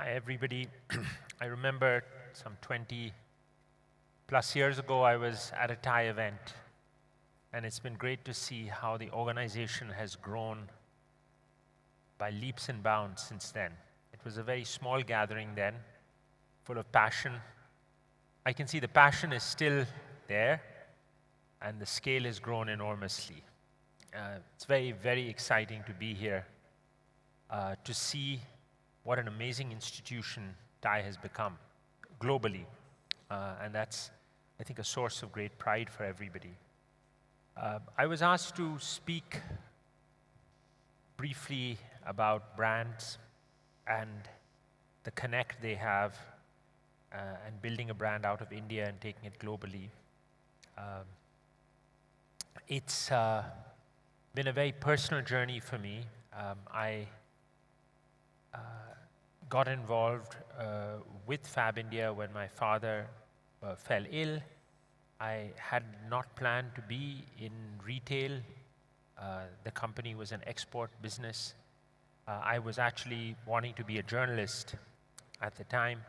Hi, everybody. I remember some 20 plus years ago, I was at a Thai event, and it's been great to see how the organization has grown by leaps and bounds since then. It was a very small gathering then, full of passion. I can see the passion is still there, and the scale has grown enormously. It's very, very exciting to be here, to see what an amazing institution Thai has become globally. And that's, I think, a source of great pride for everybody. I was asked to speak briefly about brands and the connect they have and building a brand out of India and taking it globally. It's been a very personal journey for me. I got involved with Fab India when my father fell ill. I had not planned to be in retail. The company was an export business. I was actually wanting to be a journalist at the time,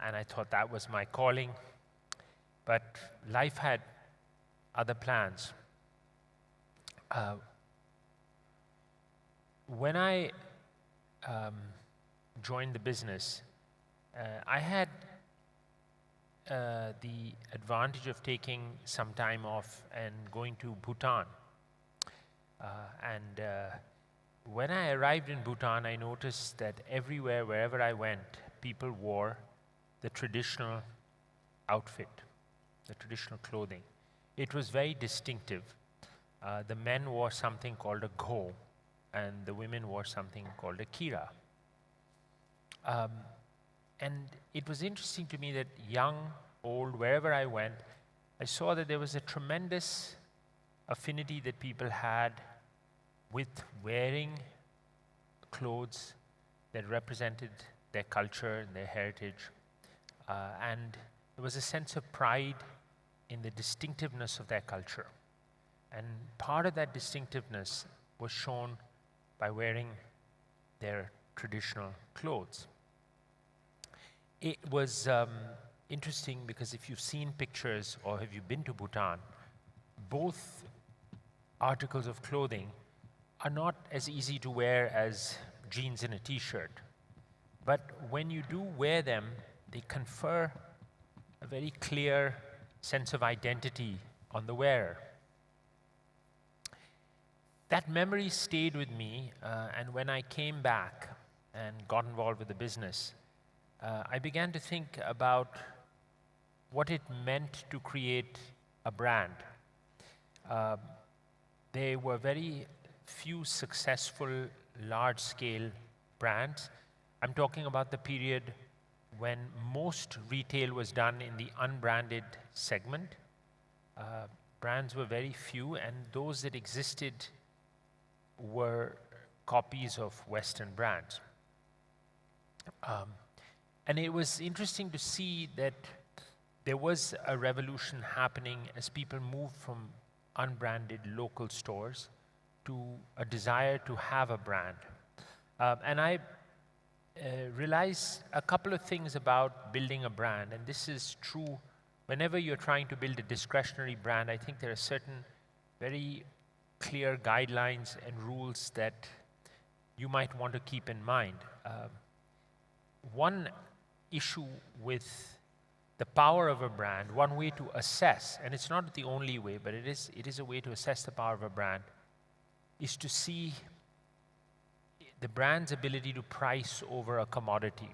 and I thought that was my calling. But life had other plans. When I joined the business, I had the advantage of taking some time off and going to Bhutan. When I arrived in Bhutan, I noticed that everywhere, wherever I went, people wore the traditional outfit, the traditional clothing. It was very distinctive. The men wore something called a gho, and the women wore something called a kira. And it was interesting to me that young, old, wherever I went, I saw that there was a tremendous affinity that people had with wearing clothes that represented their culture and their heritage. And there was a sense of pride in the distinctiveness of their culture. And part of that distinctiveness was shown by wearing their traditional clothes. It was interesting because if you've seen pictures or have you been to Bhutan, both articles of clothing are not as easy to wear as jeans and a t-shirt. But when you do wear them, they confer a very clear sense of identity on the wearer. That memory stayed with me, and when I came back and got involved with the business, I began to think about what it meant to create a brand. There were very few successful large-scale brands. I'm talking about the period when most retail was done in the unbranded segment. Brands were very few, and those that existed were copies of Western brands. And it was interesting to see that there was a revolution happening as people moved from unbranded local stores to a desire to have a brand. And I realized a couple of things about building a brand, and this is true whenever you're trying to build a discretionary brand. I think there are certain very clear guidelines and rules that you might want to keep in mind. One issue with the power of a brand, one way to assess, and it's not the only way, but it is a way to assess the power of a brand, is to see the brand's ability to price over a commodity.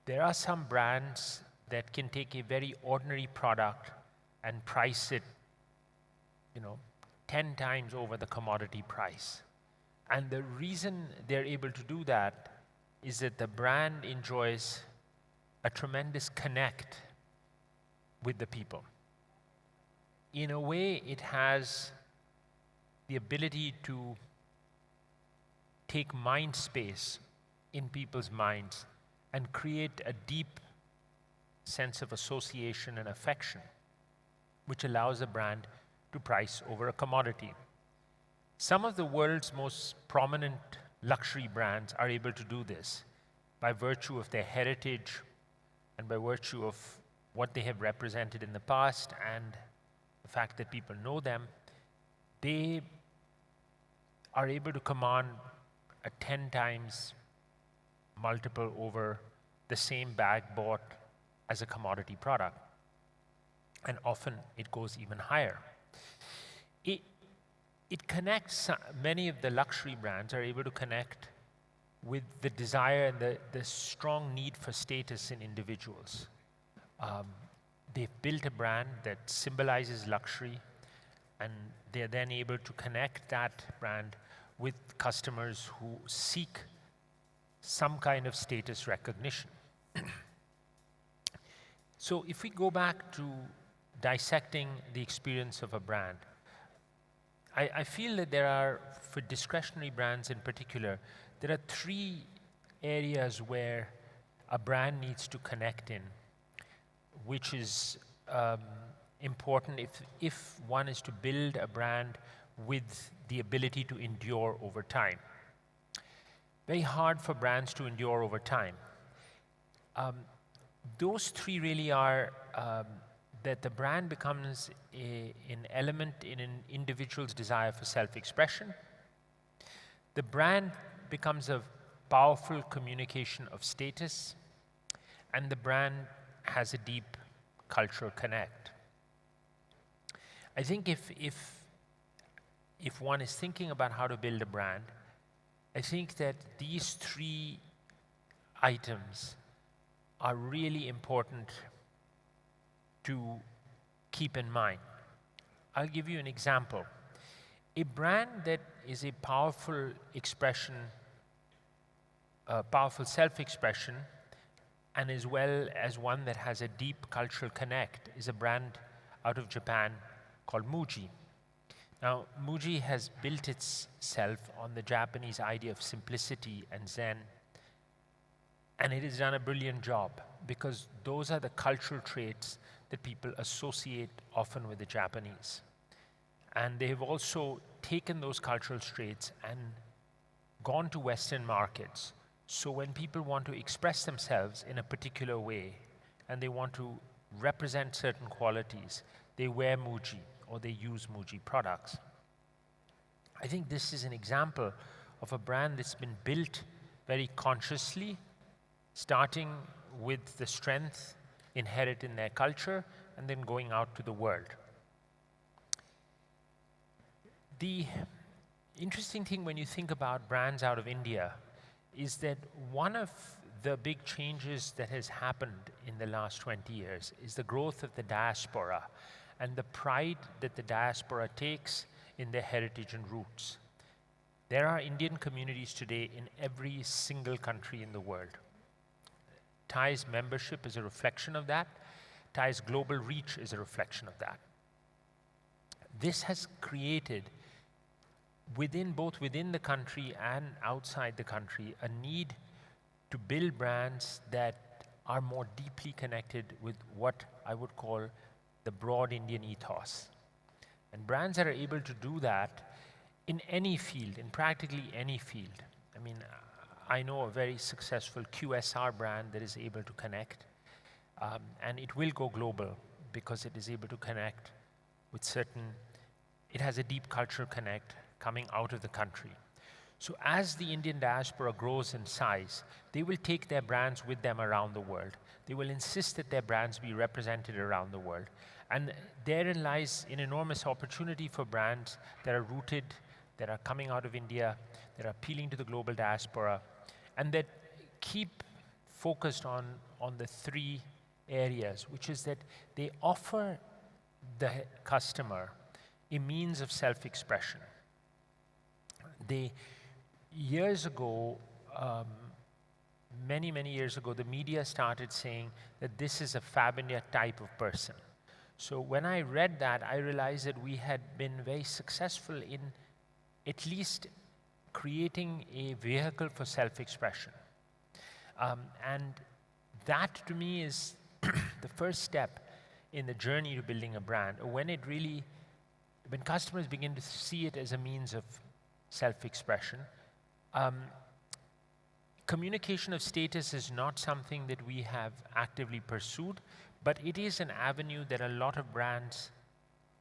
There are some brands that can take a very ordinary product and price it, 10 times over the commodity price. And the reason they're able to do that is that the brand enjoys a tremendous connect with the people. In a way, it has the ability to take mind space in people's minds and create a deep sense of association and affection, which allows a brand to price over a commodity. Some of the world's most prominent luxury brands are able to do this. by virtue of their heritage and by virtue of what they have represented in the past and the fact that people know them, they are able to command a 10 times multiple over the same bag bought as a commodity product. And often it goes even higher. It connects, many of the luxury brands are able to connect with the desire and the strong need for status in individuals. They've built a brand that symbolizes luxury, and they're then able to connect that brand with customers who seek some kind of status recognition. So if we go back to dissecting the experience of a brand, I feel that there are, for discretionary brands in particular, there are 3 areas where a brand needs to connect in, which is important if one is to build a brand with the ability to endure over time. Very hard for brands to endure over time. Those 3 really are that the brand becomes an element in an individual's desire for self-expression. The brand becomes a powerful communication of status, and the brand has a deep cultural connect. I think if one is thinking about how to build a brand, I think that these 3 items are really important to keep in mind. I'll give you an example. A brand that is a powerful expression, powerful self-expression, and as well as one that has a deep cultural connect is a brand out of Japan called Muji. Now, Muji has built itself on the Japanese idea of simplicity and Zen, and it has done a brilliant job because those are the cultural traits that people associate often with the Japanese. And they have also taken those cultural traits and gone to Western markets. So when people want to express themselves in a particular way and they want to represent certain qualities, they wear Muji or they use Muji products. I think this is an example of a brand that's been built very consciously, starting with the strength inherent in their culture and then going out to the world. The interesting thing when you think about brands out of India is that one of the big changes that has happened in the last 20 years is the growth of the diaspora and the pride that the diaspora takes in their heritage and roots. There are Indian communities today in every single country in the world. Thai's membership is a reflection of that. Thai's global reach is a reflection of that. This has created, both within the country and outside the country, a need to build brands that are more deeply connected with what I would call the broad Indian ethos. And brands that are able to do that in any field, in practically any field. I mean, I know a very successful QSR brand that is able to connect, and it will go global because it is able to connect with it has a deep cultural connect coming out of the country. So as the Indian diaspora grows in size, they will take their brands with them around the world. They will insist that their brands be represented around the world. And therein lies an enormous opportunity for brands that are rooted, that are coming out of India, that are appealing to the global diaspora, and that keep focused on the 3 areas, which is that they offer the customer a means of self-expression. Years ago, many, many years ago, the media started saying that this is a Fabindia type of person. So when I read that, I realized that we had been very successful in at least creating a vehicle for self-expression. And that, to me, is the first step in the journey to building a brand. When customers begin to see it as a means of self-expression, communication of status is not something that we have actively pursued, but it is an avenue that a lot of brands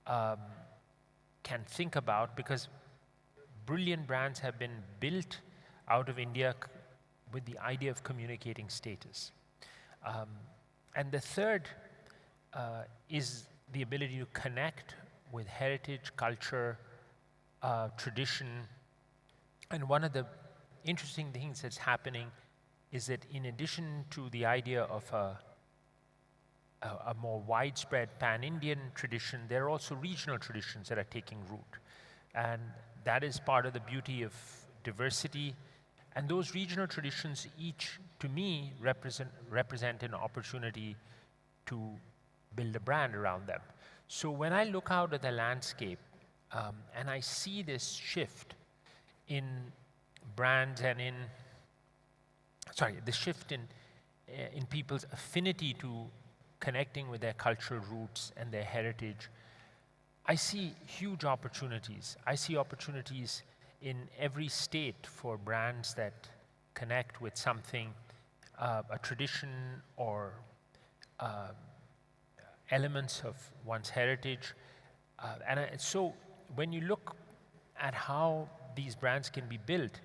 can think about, because brilliant brands have been built out of India with the idea of communicating status. And the third is the ability to connect with heritage, culture, tradition. And one of the interesting things that's happening is that in addition to the idea of a more widespread pan-Indian tradition, there are also regional traditions that are taking root. And that is part of the beauty of diversity. And those regional traditions each, to me, represent an opportunity to build a brand around them. So when I look out at the landscape and I see this shift in brands and the shift in people's affinity to connecting with their cultural roots and their heritage, I see huge opportunities. I see opportunities in every state for brands that connect with something, a tradition or elements of one's heritage. So when you look at how these brands can be built,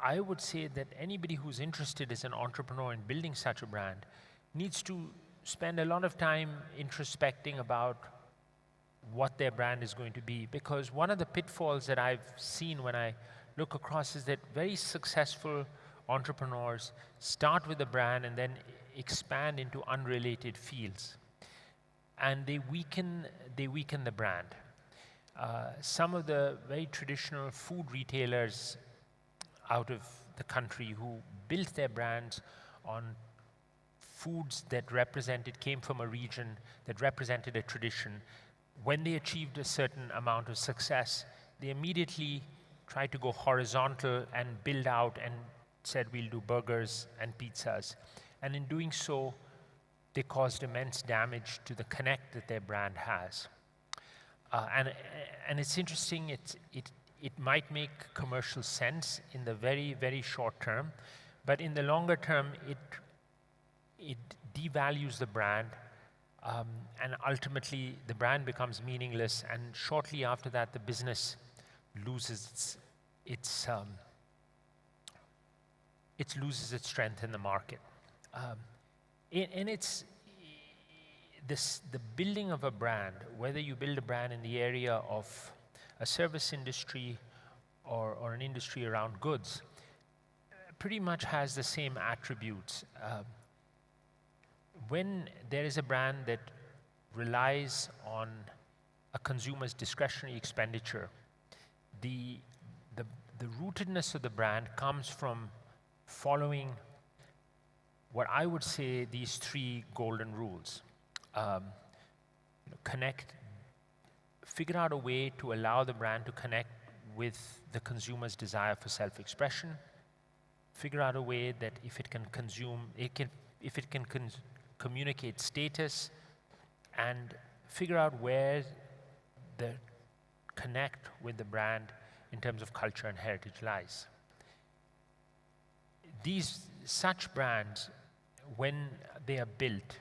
I would say that anybody who's interested as an entrepreneur in building such a brand needs to spend a lot of time introspecting about what their brand is going to be. Because one of the pitfalls that I've seen when I look across is that very successful entrepreneurs start with a brand and then expand into unrelated fields. And they weaken the brand. Some of the very traditional food retailers out of the country who built their brands on foods that came from a region that represented a tradition, when they achieved a certain amount of success, they immediately tried to go horizontal and build out and said, we'll do burgers and pizzas. And in doing so, they caused immense damage to the connect that their brand has. And it's interesting, it might make commercial sense in the very, very short term, but in the longer term, it devalues the brand, and ultimately the brand becomes meaningless, and shortly after that, the business loses its strength in the market. And it's the building of a brand, whether you build a brand in the area of a service industry or an industry around goods, pretty much has the same attributes. When there is a brand that relies on a consumer's discretionary expenditure, the rootedness of the brand comes from following what I would say these three golden rules. Figure out a way to allow the brand to connect with the consumer's desire for self-expression. Figure out a way that if it can communicate status, and figure out where the connect with the brand in terms of culture and heritage lies. Such brands, when they are built,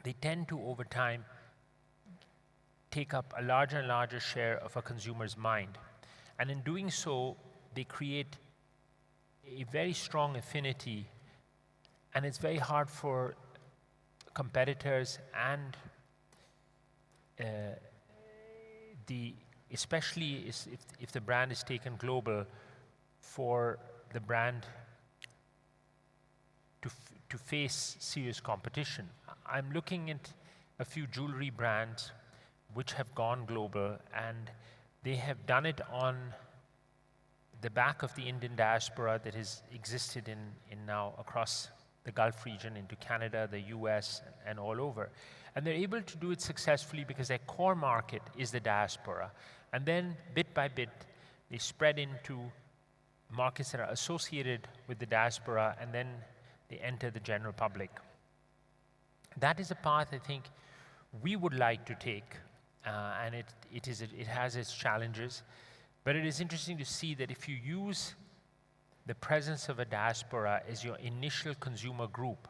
they tend to, over time, take up a larger and larger share of a consumer's mind. And in doing so, they create a very strong affinity, and it's very hard for competitors and especially if the brand is taken global, for the brand to face serious competition. I'm looking at a few jewelry brands which have gone global, and they have done it on the back of the Indian diaspora that has existed in now across the Gulf region into Canada, the US, and all over. And they're able to do it successfully because their core market is the diaspora. And then, bit by bit, they spread into markets that are associated with the diaspora, and then they enter the general public. That is a path I think we would like to take, and it has its challenges. But it is interesting to see that if you use the presence of a diaspora as your initial consumer group,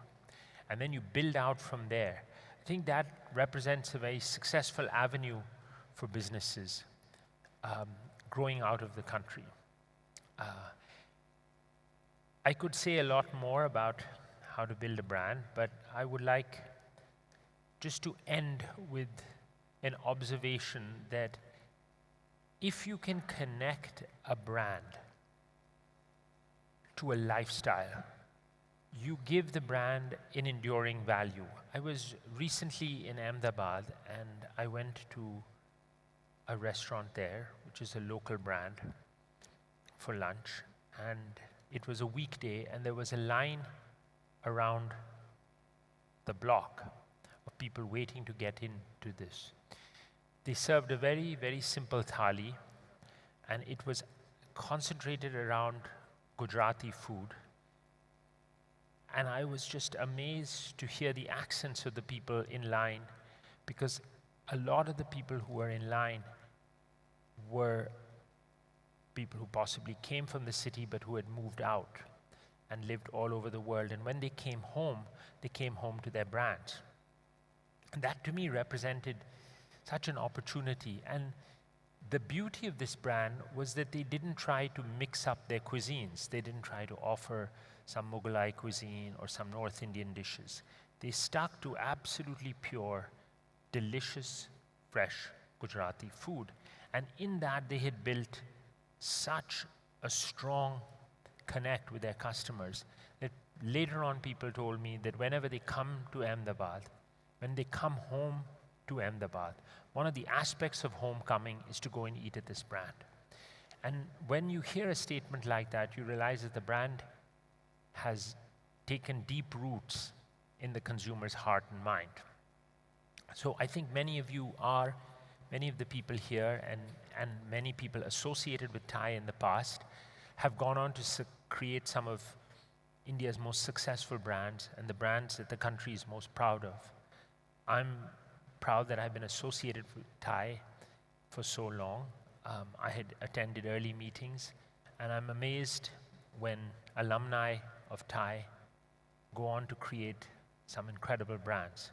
and then you build out from there, I think that represents a very successful avenue for businesses growing out of the country. I could say a lot more about how to build a brand, but I would like just to end with an observation that if you can connect a brand to a lifestyle, you give the brand an enduring value. I was recently in Ahmedabad and I went to a restaurant there, which is a local brand, for lunch, and it was a weekday and there was a line around the block of people waiting to get into this. They served a very, very simple thali, and it was concentrated around Gujarati food. And I was just amazed to hear the accents of the people in line, because a lot of the people who were in line were people who possibly came from the city but who had moved out and lived all over the world. And when they came home to their brands. And that to me represented such an opportunity. And the beauty of this brand was that they didn't try to mix up their cuisines. They didn't try to offer some Mughalai cuisine or some North Indian dishes. They stuck to absolutely pure, delicious, fresh Gujarati food. And in that, they had built such a strong connect with their customers that later on people told me that whenever they come to Ahmedabad, when they come home to Ahmedabad, one of the aspects of homecoming is to go and eat at this brand. And when you hear a statement like that, you realize that the brand has taken deep roots in the consumer's heart and mind. So I think many of the people here and many people associated with Thai in the past have gone on to create some of India's most successful brands and the brands that the country is most proud of. I'm proud that I've been associated with Thai for so long. I had attended early meetings, and I'm amazed when alumni of Thai go on to create some incredible brands.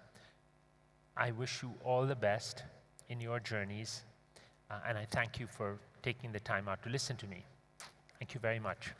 I wish you all the best in your journeys, and I thank you for taking the time out to listen to me. Thank you very much.